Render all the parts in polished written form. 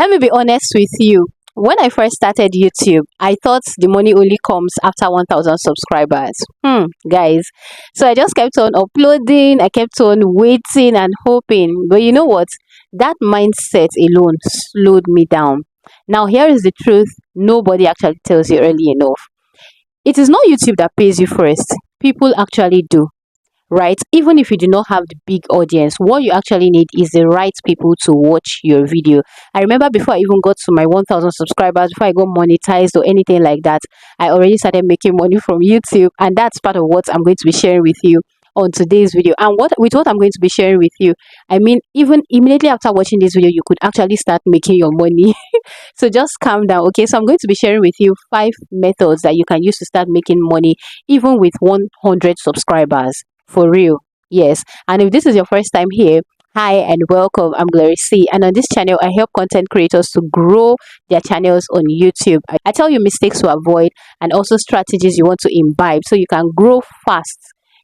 Let me be honest with you. When I first started YouTube, I thought the money only comes after 1,000 subscribers. Guys. So I just kept on uploading, I kept on waiting and hoping. But you know what? That mindset alone slowed me down. Now, here is the truth nobody actually tells you early enough. It is not YouTube that pays you first, people actually do, right? Even if you do not have the big audience, what you actually need is the right people to watch your video. I remember before I even got to my 1,000 subscribers, before I got monetized or anything like that, I already started making money from YouTube, and that's part of what I'm going to be sharing with you on today's video. And what I'm going to be sharing with you, I mean, even immediately after watching this video, you could actually start making your money. So just calm down, okay? So I'm going to be sharing with you 5 methods that you can use to start making money even with 100 subscribers. For real, yes. And if this is your first time here, hi and welcome. I'm Glory C, and on this channel I help content creators to grow their channels on YouTube. I tell you mistakes to avoid and also strategies you want to imbibe so you can grow fast,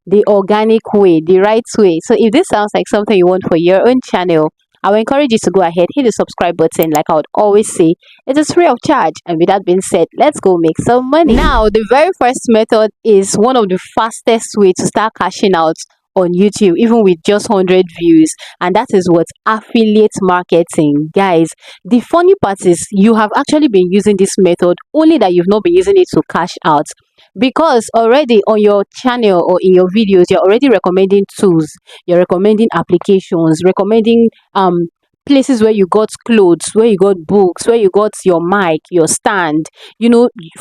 the organic way, the right way. So if this sounds like something you want for your own channel, I will encourage you to go ahead, hit the subscribe button. Like I would always say, it is free of charge. And with that being said, let's go make some money. Now, the very first method is one of the fastest way to start cashing out on YouTube, even with just 100 views, and that is what affiliate marketing. Guys, the funny part is you have actually been using this method, only that you've not been using it to cash out, because already on your channel or in your videos you're already recommending tools, you're recommending applications, recommending places where you got clothes, where you got books, where you got your mic, your stand,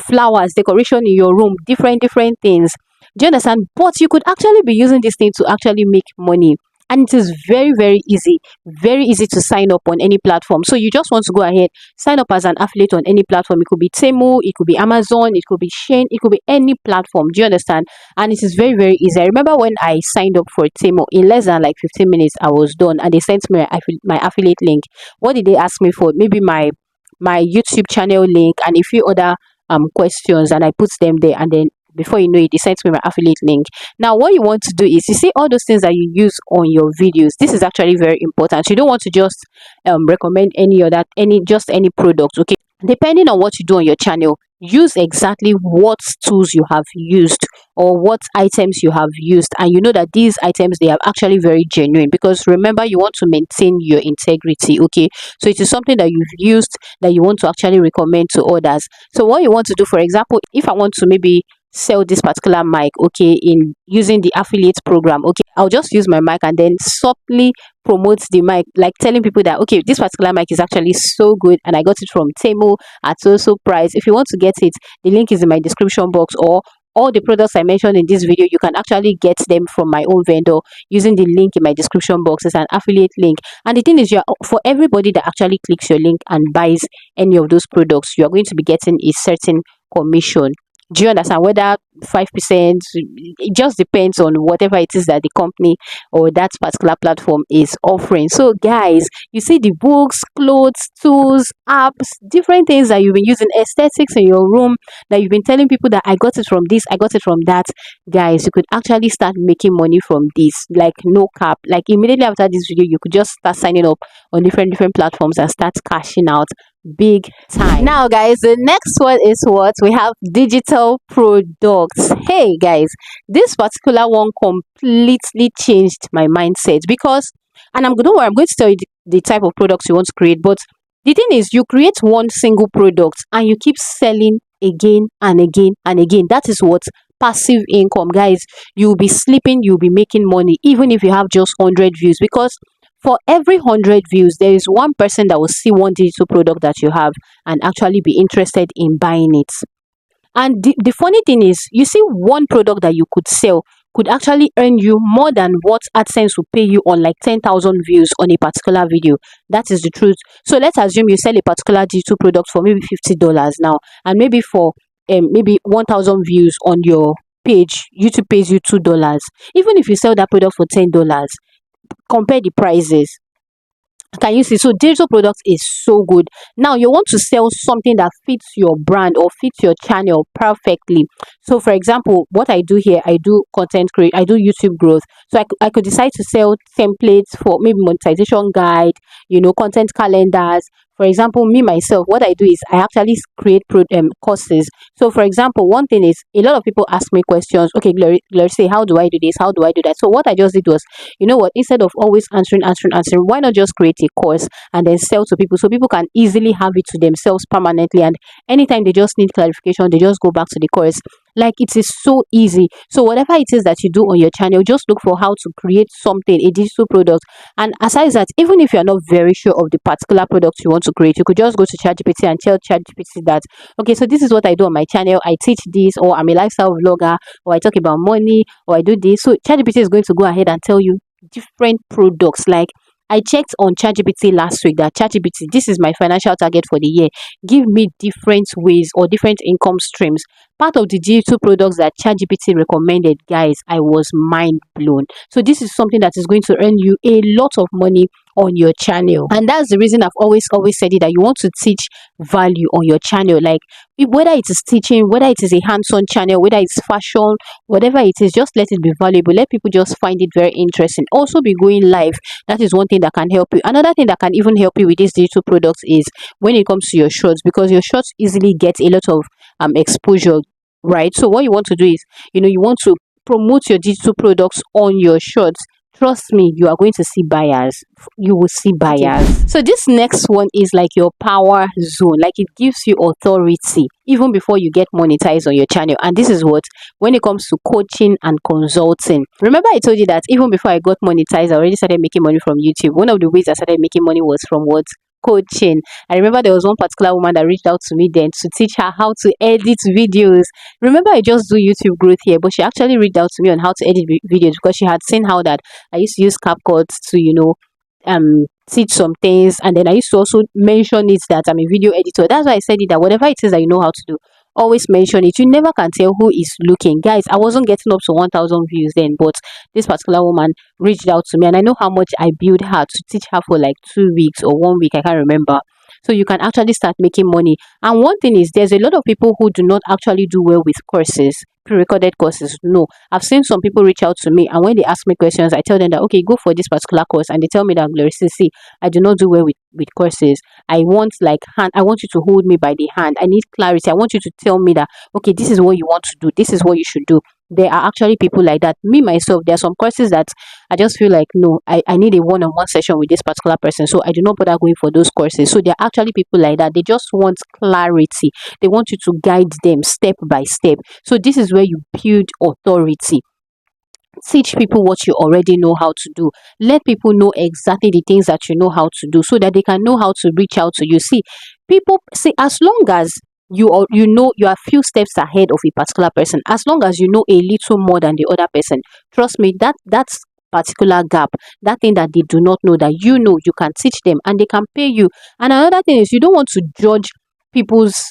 flowers, decoration in your room, different things. Do you understand? But you could actually be using this thing to actually make money. And it is very very easy to sign up on any platform. So you just want to go ahead, sign up as an affiliate on any platform. It could be Temu, it could be Amazon, it could be Shein, it could be any platform. Do you understand? And it is very easy. I remember when I signed up for Temu, in less than like 15 minutes I was done, and they sent me my affiliate link. What did they ask me for? Maybe my YouTube channel link and a few other questions, and I put them there, and then before you know it, they sent me my affiliate link. Now what you want to do is, you see all those things that you use on your videos, this is actually very important. You don't want to just recommend any product, okay? Depending on what you do on your channel, use exactly what tools you have used or what items you have used, and you know that these items, they are actually very genuine, because remember, you want to maintain your integrity, okay? So it is something that you've used that you want to actually recommend to others. So what you want to do, for example, if I want to maybe sell this particular mic, okay, in using the affiliate program, okay, I'll just use my mic and then softly promote the mic, like telling people that, okay, this particular mic is actually so good and I got it from Temu at so price. If you want to get it, the link is in my description box, or all the products I mentioned in this video, you can actually get them from my own vendor using the link in my description box. It's an affiliate link, and the thing is, for everybody that actually clicks your link and buys any of those products, you are going to be getting a certain commission. Do you understand? Whether 5%, it just depends on whatever it is that the company or that particular platform is offering. So guys, you see the books, clothes, tools, apps, different things that you've been using, aesthetics in your room that you've been telling people that I got it from this, I got it from that. Guys, you could actually start making money from this, like no cap. Like immediately after this video, you could just start signing up on different platforms and start cashing out big time. Now guys, the next one is what we have: digital products. Hey guys, this particular one completely changed my mindset, because, and I'm going to tell you the type of products you want to create, but the thing is, you create one single product and you keep selling again and again and again. That is what passive income. Guys, you'll be sleeping, you'll be making money even if you have just 100 views, because for every 100 views, there is one person that will see one digital product that you have and actually be interested in buying it. And the funny thing is, you see, one product that you could sell could actually earn you more than what AdSense will pay you on like 10,000 views on a particular video. That is the truth. So let's assume you sell a particular digital product for maybe $50 now, and maybe for maybe 1,000 views on your page, YouTube pays you $2. Even if you sell that product for $10, compare the prices. Can you see? So digital product is so good. Now you want to sell something that fits your brand or fits your channel perfectly. So for example, what I do here, I do content create, I do YouTube growth. So I could decide to sell templates for maybe monetization guide, content calendars, For example, me myself, what I do is I actually create courses. So for example, one thing is a lot of people ask me questions. Okay, Glory, say, how do I do this? How do I do that? So what I just did was, you know what, instead of always answering, why not just create a course and then sell to people so people can easily have it to themselves permanently, and anytime they just need clarification, they just go back to the course. Like, it is so easy. So whatever it is that you do on your channel, just look for how to create something, a digital product. And aside that, even if you're not very sure of the particular product you want to create, you could just go to ChatGPT and tell ChatGPT that, okay, so this is what I do on my channel. I teach this, or I'm a lifestyle vlogger, or I talk about money, or I do this. So ChatGPT is going to go ahead and tell you different products. Like, I checked on ChatGPT last week that, ChatGPT, this is my financial target for the year. Give me different ways or different income streams. Part of the digital products that ChatGPT recommended, guys, I was mind blown. So this is something that is going to earn you a lot of money on your channel. And that's the reason I've always said it, that you want to teach value on your channel. Like, whether it is teaching, whether it is a hands-on channel, whether it's fashion, whatever it is, just let it be valuable. Let people just find it very interesting. Also, be going live. That is one thing that can help you. Another thing that can even help you with these digital products is when it comes to your shorts, because your shorts easily get a lot of exposure, right? So what you want to do is, you want to promote your digital products on your shorts. Trust me, you are going to see buyers. You will see buyers. So this next one is like your power zone. Like, it gives you authority even before you get monetized on your channel. And this is what, when it comes to coaching and consulting. Remember I told you that even before I got monetized, I already started making money from YouTube. One of the ways I started making money was from what? Coaching. I remember there was one particular woman that reached out to me then to teach her how to edit videos. Remember, I just do YouTube growth here, but she actually reached out to me on how to edit videos, because she had seen how that I used to use CapCut to, teach some things, and then I used to also mention it that I'm a video editor. That's why I said it, that whatever it is that you know how to do, always mention it. You never can tell who is looking. Guys, I wasn't getting up to 1,000 views then, but this particular woman reached out to me, and I know how much I billed her to teach her for like 2 weeks or 1 week, I can't remember. So you can actually start making money. And one thing is, there's a lot of people who do not actually do well with courses, pre-recorded courses. No, I've seen some people reach out to me, and when they ask me questions, I tell them that, okay, go for this particular course, and they tell me that, Glory, see, I do not do well with courses. I want, like, I want you to hold me by the hand. I need clarity. I want you to tell me that, okay, this is what you want to do, this is what you should do. There are actually people like that. Me myself, there are some courses that I just feel like, no, I need a one-on-one session with this particular person, so I do not bother going for those courses. So there are actually people like that. They just want clarity. They want you to guide them step by step. So this is where you build authority. Teach people what you already know how to do. Let people know exactly the things that you know how to do, so that they can know how to reach out to you. See, people see, as long as you know you are few steps ahead of a particular person, as long as you know a little more than the other person, trust me, that's particular gap, that thing that they do not know, that you can teach them and they can pay you. And another thing is, you don't want to judge people's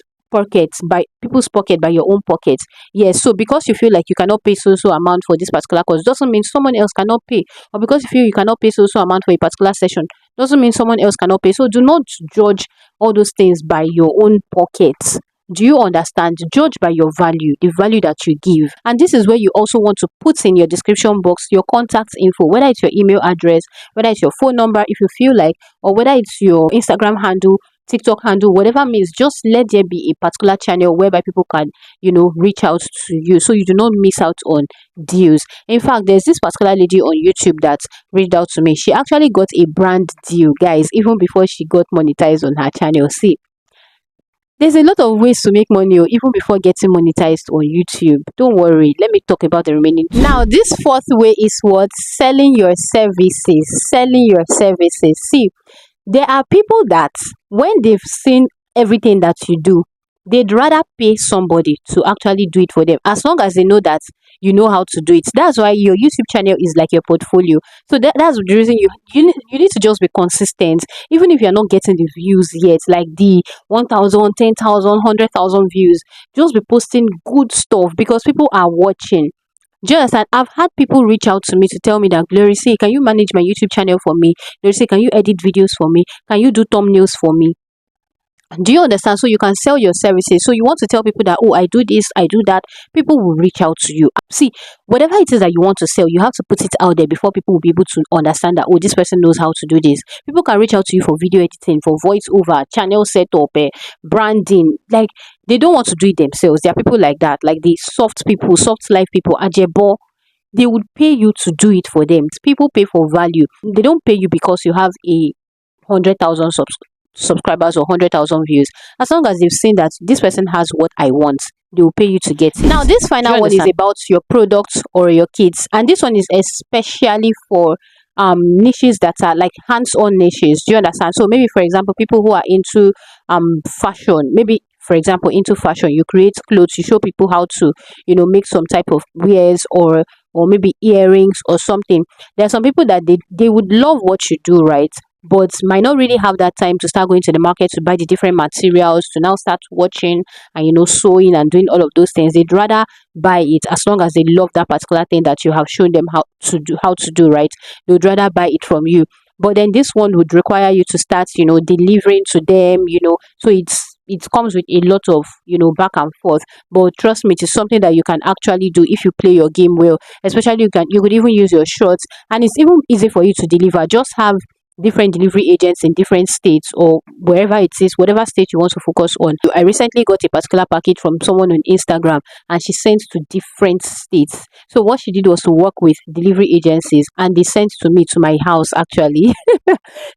people's pocket by your own pocket. Yes, so because you feel like you cannot pay so amount for this particular course, doesn't mean someone else cannot pay. Or because you feel you cannot pay so amount for a particular session, doesn't mean someone else cannot pay. So do not judge all those things by your own pockets. Do you understand? Judge by your value, the value that you give. And this is where you also want to put in your description box your contact info, whether it's your email address, whether it's your phone number if you feel like, or whether it's your Instagram handle, TikTok handle, whatever means. Just let there be a particular channel whereby people can, reach out to you, so you do not miss out on deals. In fact, there's this particular lady on YouTube that reached out to me. She actually got a brand deal, guys, even before she got monetized on her channel. See, there's a lot of ways to make money, even before getting monetized on YouTube. Don't worry, let me talk about the remaining two. Now, this fourth way is what? Selling your services. Selling your services. See, there are people that when they've seen everything that you do, they'd rather pay somebody to actually do it for them, as long as they know that you know how to do it. That's why your YouTube channel is like your portfolio. So that's the reason you need to just be consistent. Even if you're not getting the views yet, like the 1,000, 10,000, 100,000 views, just be posting good stuff, because people are watching. Just and I've had people reach out to me to tell me that, Glory, say, can you manage my YouTube channel for me? Glory, say, can you edit videos for me? Can you do thumbnails for me? Do you understand? So you can sell your services. So you want to tell people that, oh, I do this, I do that. People will reach out to you. See, whatever it is that you want to sell, you have to put it out there before people will be able to understand that, oh, this person knows how to do this. People can reach out to you for video editing, for voiceover, channel setup, branding. Like, they don't want to do it themselves. There are people like that, like the soft people, soft life people, ajebo. They would pay you to do it for them. People pay for value. They don't pay you because you have a 100,000 subscribers or 100,000 views. As long as they've seen that this person has what I want, they will pay you to get it. Now, this final one is about your products or your kits, and this one is especially for niches that are like hands-on niches. Do you understand? So maybe, for example, people who are into fashion, maybe for example into fashion, you create clothes, you show people how to, make some type of wears, or maybe earrings or something. There are some people that they would love what you do, right, but might not really have that time to start going to the market to buy the different materials, to now start watching and sewing and doing all of those things. They'd rather buy it as long as they love that particular thing that you have shown them how to do, right. They would rather buy it from you. But then this one would require you to start, delivering to them, so it comes with a lot of, back and forth. But trust me, it is something that you can actually do if you play your game well. Especially you could even use your shorts, and it's even easy for you to deliver. Just have different delivery agents in different states, or wherever it is, whatever state you want to focus on. I recently got a particular package from someone on Instagram, and she sent to different states. So what she did was to work with delivery agencies, and they sent to me, to my house actually.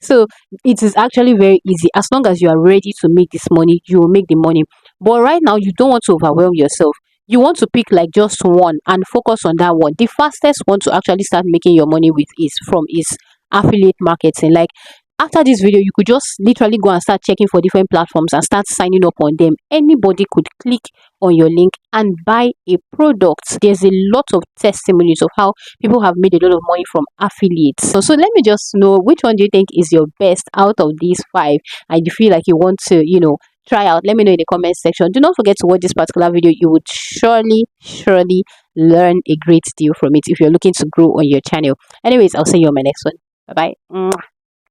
So it is actually very easy. As long as you are ready to make this money, you will make the money. But right now, you don't want to overwhelm yourself. You want to pick like just one and focus on that one. The fastest one to actually start making your money with is affiliate marketing. Like, after this video, you could just literally go and start checking for different platforms and start signing up on them. Anybody could click on your link and buy a product. There's a lot of testimonies of how people have made a lot of money from affiliates. So let me just know, which one do you think is your best out of these five, and you feel like you want to, try out? Let me know in the comment section. Do not forget to watch this particular video. You would surely learn a great deal from it if you're looking to grow on your channel. Anyways, I'll see you on my next one. Bye bye.